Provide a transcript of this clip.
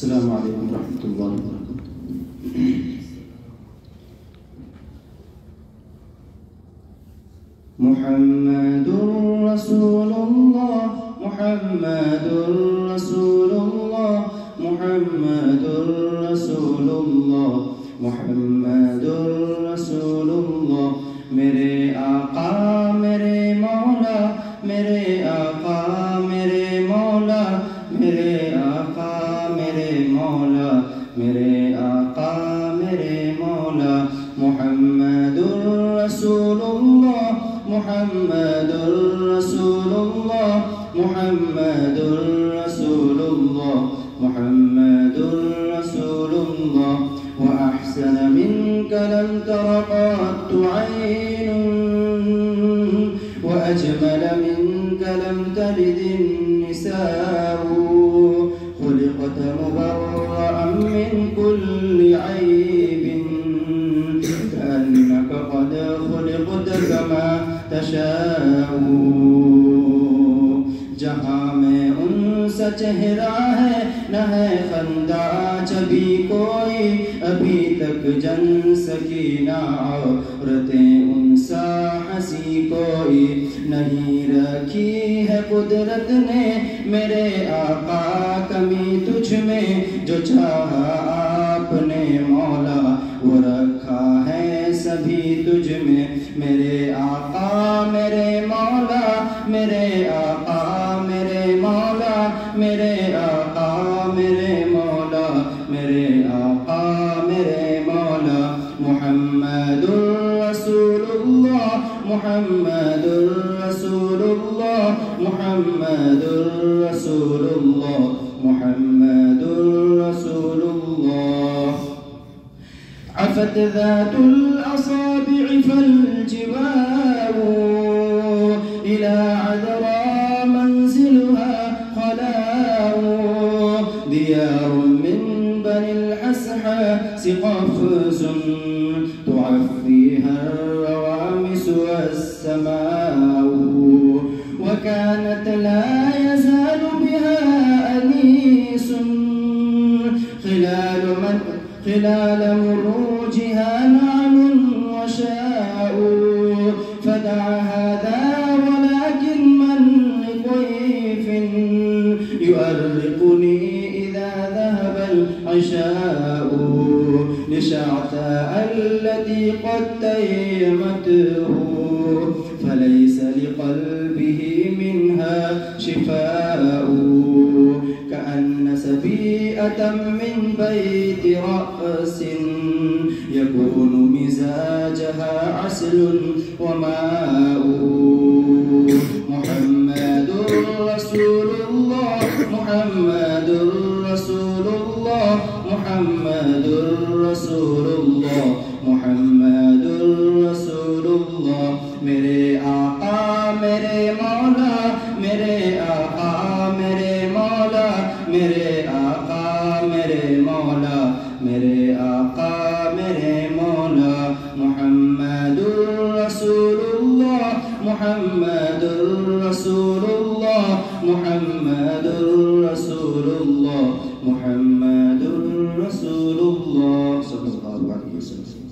अस्सलामु अलैकुम रहमतुल्लाहि व बरकातुहू। मुहम्मदुर रसूलुल्लाह मुहम्मदुर रसूलुल्लाह मुहम्मदुर रसूलुल्लाह मुहम्मदुर रसूलुल्लाह। मेरे आका मेरे मौला मेरे आका मेरे मौला मेरे आका मेरे मौला मेरे आका मेरे मौला। मुहम्मदुर रसूलुल्लाह मुहम्मदुर रसूलुल्लाह मुहम्मदुर रसूलुल्लाह मुहम्मदुर रसूलुल्लाह। व अहसन मिनक लं तर क़त्तु ऐनुन व अजमल मिनक लम तलिद निसाउ। खुलिक़त मुबर्रअन मिन कुल्लि ऐबिन कअन्नक क़द खुलिक़त कमा तशाउ। जहाँ में उनसा चेहरा है न है खंदा जभी कोई, अभी तक जन सकी ना औरतें उनसा हंसी कोई। नहीं रखी है कुदरत ने मेरे आका कमी तुझ में, जो चाहा आपने मौला वो रखा है सभी तुझ में। मेरे आका मेरे मौला मेरे आका मेरे मौला मेरे आका मेरे मौला मेरे आका मेरे मौला। मुहम्मदुर रसूलुल्लाह मुहम्मदुर रसूलुल्लाह मुहम्मदुर रसूलुल्लाह मुहम्मदुर रसूलुल्लाह। अफत ज़ातुल असाबिअ फल्जिबाउ इला अदरा मंज़िलुहा खलाउ। दियारुम मिन बनिल हसहास क़फ़्ज़ुन तुअफ़्फ़ीहा अर्रवामिस वस्समाउ। व कानत ला यज़ालु बिहा अनीसुन खिलाल मुरूजिहा नामुन वशाउ। फदअ हाज़ा वलाकिन मन लिक़ैफ़िन युअर्रिक़ुनी इज़ा ज़हबल अशाउ। लिशअताअ अल्लती क़द तयमतहु फलैस लिक़ल्बिही मिन्हा शिफ़ाउ। कअन्न सबीअतम मिन बैति रअसिन यकूनु मिज़ाजहा अस्लुन व माउ। मुहम्मदुर रसूलुल्लाह मुहम्मदुर रसूलुल्लाह मुहम्मदुर रसूलुल्लाह मुहम्मदुर रसूलुल्लाह। मेरे आका मेरे मौला मेरे आका मेरे मौला मेरे आका मेरे मौला मेरे आका मेरे मौला। मुहम्मदुर रसूलुल्लाह मुहम्मदुर रसूलुल्लाह मुहम्मदुर रसूलुल्लाह मुहम्मदुर रसूलुल्लाह सल्लल्लाहु अलैहि वसल्लम।